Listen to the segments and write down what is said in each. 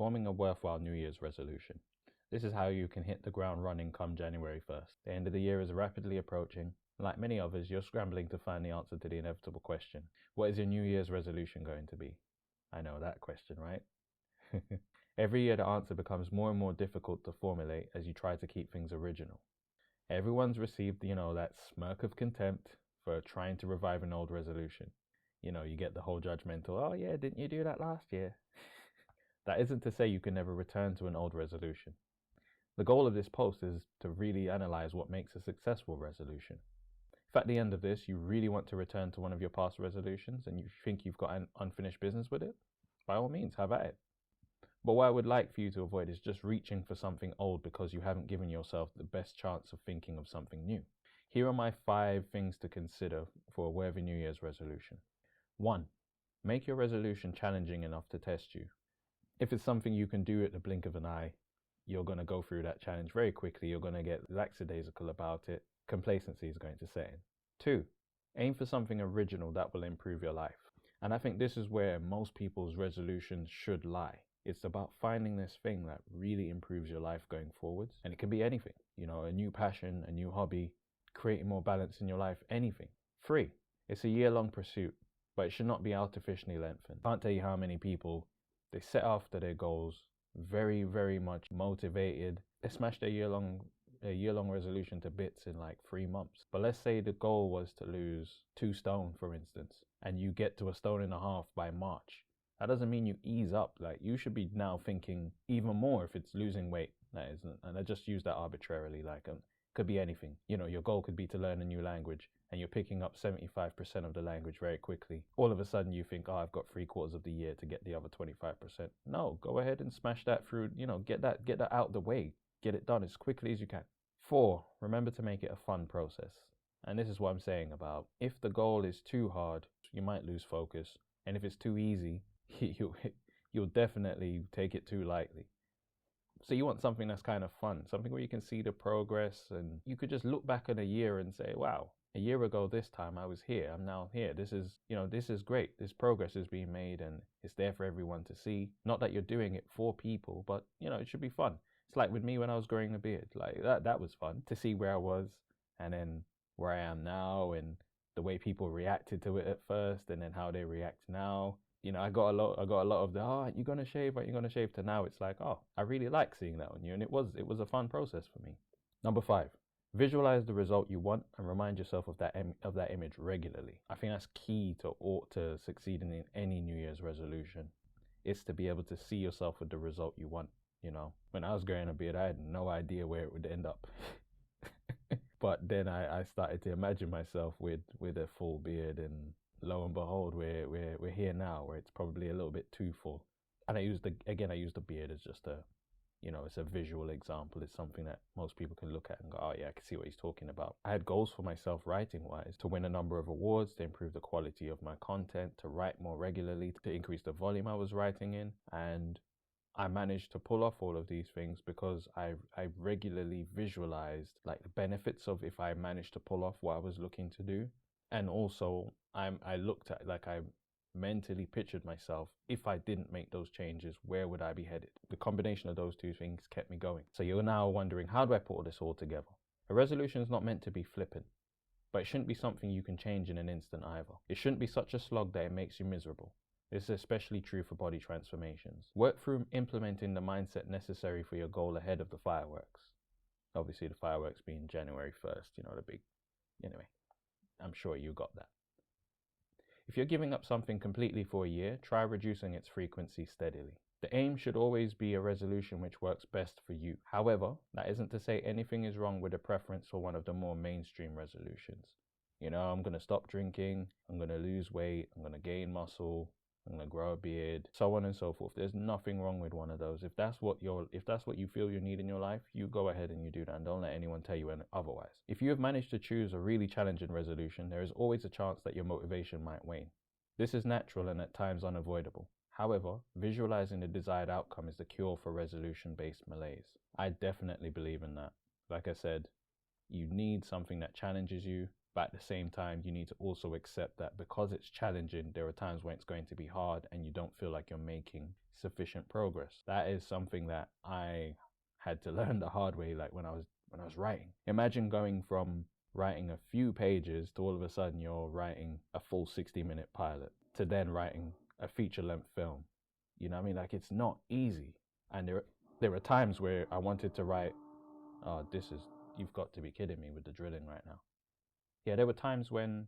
forming a worthwhile New Year's resolution. This is how you can hit the ground running come January 1st. The end of the year is rapidly approaching. Like many others, you're scrambling to find the answer to the inevitable question. What is your New Year's resolution going to be? I know that question, right? Every year the answer becomes more and more difficult to formulate as you try to keep things original. Everyone's received, that smirk of contempt for trying to revive an old resolution. You get the whole judgmental, oh yeah, didn't you do that last year? That isn't to say you can never return to an old resolution. The goal of this post is to really analyze what makes a successful resolution. If at the end of this you really want to return to one of your past resolutions and you think you've got an unfinished business with it, by all means, have at it. But what I would like for you to avoid is just reaching for something old because you haven't given yourself the best chance of thinking of something new. Here are my 5 things to consider for a worthy New Year's resolution. 1. Make your resolution challenging enough to test you. If it's something you can do at the blink of an eye, you're going to go through that challenge very quickly. You're going to get lackadaisical about it. Complacency is going to set in. 2. Aim for something original that will improve your life. And I think this is where most people's resolutions should lie. It's about finding this thing that really improves your life going forwards. And it can be anything, a new passion, a new hobby, creating more balance in your life, anything. 3. It's a year-long pursuit, but it should not be artificially lengthened. I can't tell you how many people, they set after their goals, very, very much motivated. They smash their year-long resolution to bits in like 3 months. But let's say the goal was to lose 2 stone, for instance, and you get to 1.5 stone by March. That doesn't mean you ease up. Like, you should be now thinking even more if it's losing weight. That isn't, and I just use that arbitrarily. Like, could be anything. Your goal could be to learn a new language, and you're picking up 75% of the language very quickly. All of a sudden, you think, I've got 3/4 of the year to get the other 25%. No, go ahead and smash that through. Get that out of the way. Get it done as quickly as you can. 4, remember to make it a fun process. And this is what I'm saying about if the goal is too hard, you might lose focus. And if it's too easy, you'll definitely take it too lightly. So you want something that's kind of fun, something where you can see the progress, and you could just look back at a year and say, wow, a year ago this time I was here, I'm now here. This is great. This progress is being made and it's there for everyone to see. Not that you're doing it for people, but it should be fun. It's like with me when I was growing a beard, like that was fun to see where I was and then where I am now and the way people reacted to it at first and then how they react now. I got a lot of the, aren't you gonna shave? Aren't you gonna shave? To now it's like, oh, I really like seeing that on you. And it was a fun process for me. Number 5, visualize the result you want and remind yourself of that image regularly. I think that's key to succeeding in any New Year's resolution. It's to be able to see yourself with the result you want. When I was growing a beard, I had no idea where it would end up. But then I started to imagine myself with a full beard, and lo and behold, we're here now, where it's probably a little bit too full. And I use the beard as just it's a visual example. It's something that most people can look at and go, oh yeah, I can see what he's talking about. I had goals for myself writing wise, to win a number of awards, to improve the quality of my content, to write more regularly, to increase the volume I was writing in. And I managed to pull off all of these things because I regularly visualized like the benefits of if I managed to pull off what I was looking to do. And also I looked at, like, I mentally pictured myself, if I didn't make those changes, where would I be headed? The combination of those 2 things kept me going. So you're now wondering, how do I put all this all together? A resolution is not meant to be flippant, but it shouldn't be something you can change in an instant either. It shouldn't be such a slog that it makes you miserable. This is especially true for body transformations. Work through implementing the mindset necessary for your goal ahead of the fireworks. Obviously the fireworks being January 1st, the big, anyway, I'm sure you got that. If you're giving up something completely for a year, try reducing its frequency steadily. The aim should always be a resolution which works best for you. However, that isn't to say anything is wrong with a preference for one of the more mainstream resolutions. I'm going to stop drinking, I'm going to lose weight, I'm going to gain muscle, I'm going to grow a beard, so on and so forth. There's nothing wrong with one of those. If that's what you feel you need in your life, you go ahead and you do that, and don't let anyone tell you otherwise. If you have managed to choose a really challenging resolution, there is always a chance that your motivation might wane. This is natural and at times unavoidable. However, visualizing the desired outcome is the cure for resolution-based malaise. I definitely believe in that. Like I said, you need something that challenges you, But at the same time, you need to also accept that because it's challenging, there are times when it's going to be hard and you don't feel like you're making sufficient progress. That is something that I had to learn the hard way, like when I was writing. Imagine going from writing a few pages to all of a sudden you're writing a full 60-minute pilot to then writing a feature-length film. You know what I mean? Like, it's not easy. And there are times where I wanted to write, oh, you've got to be kidding me with the drilling right now. Yeah, there were times when,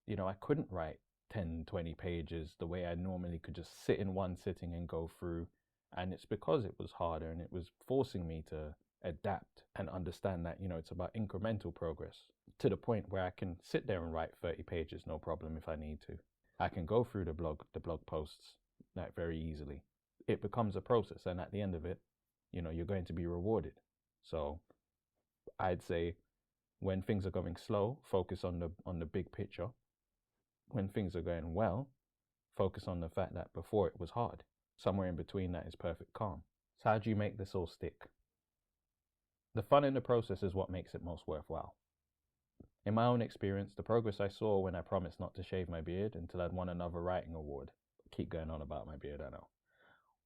I couldn't write 10, 20 pages the way I normally could just sit in one sitting and go through. And it's because it was harder and it was forcing me to adapt and understand that, it's about incremental progress to the point where I can sit there and write 30 pages, no problem if I need to. I can go through the blog posts like very easily. It becomes a process, and at the end of it, you're going to be rewarded. So I'd say when things are going slow, focus on the big picture. When things are going well, focus on the fact that before it was hard. Somewhere in between that is perfect calm. So how do you make this all stick? The fun in the process is what makes it most worthwhile. In my own experience, the progress I saw when I promised not to shave my beard until I'd won another writing award. Keep going on about my beard, I know.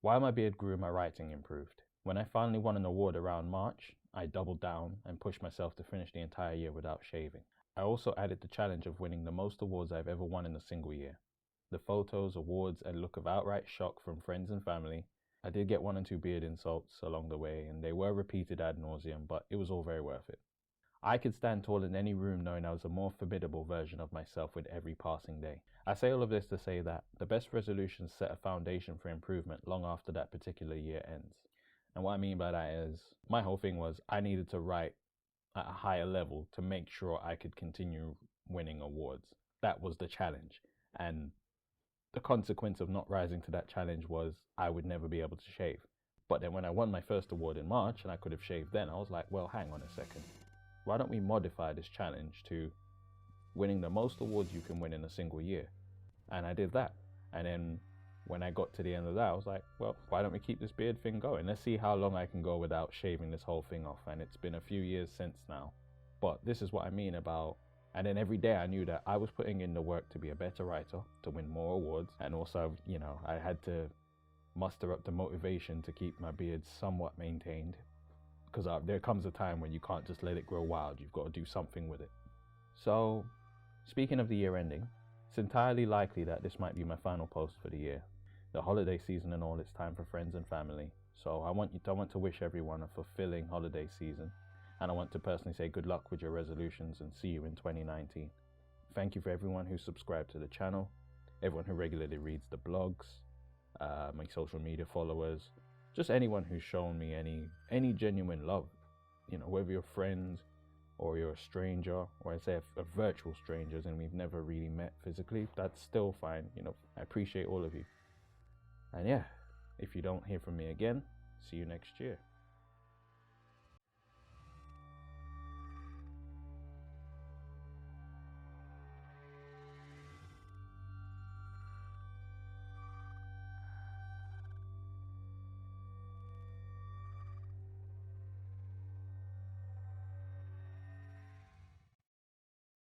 While my beard grew, my writing improved. When I finally won an award around March, I doubled down and pushed myself to finish the entire year without shaving. I also added the challenge of winning the most awards I've ever won in a single year. The photos, awards, and look of outright shock from friends and family. I did get 1 or 2 beard insults along the way, and they were repeated ad nauseum, but it was all very worth it. I could stand tall in any room knowing I was a more formidable version of myself with every passing day. I say all of this to say that the best resolutions set a foundation for improvement long after that particular year ends. And what I mean by that is, my whole thing was I needed to write at a higher level to make sure I could continue winning awards. That was the challenge. And the consequence of not rising to that challenge was I would never be able to shave. But then when I won my first award in March and I could have shaved then, I was like, well, hang on a second. Why don't we modify this challenge to winning the most awards you can win in a single year? And I did that. And then when I got to the end of that, I was like, well, why don't we keep this beard thing going? Let's see how long I can go without shaving this whole thing off. And it's been a few years since now. But this is what I mean about, and then every day I knew that I was putting in the work to be a better writer, to win more awards. And also, I had to muster up the motivation to keep my beard somewhat maintained. Because there comes a time when you can't just let it grow wild. You've got to do something with it. So, speaking of the year ending, it's entirely likely that this might be my final post for the year. The holiday season and all, it's time for friends and family. So I want to wish everyone a fulfilling holiday season. And I want to personally say good luck with your resolutions and see you in 2019. Thank you for everyone who subscribed to the channel, everyone who regularly reads the blogs, my social media followers, just anyone who's shown me any genuine love. Whether you're friends or you're a stranger, or I say a virtual strangers and we've never really met physically, that's still fine. I appreciate all of you. And yeah, if you don't hear from me again, see you next year.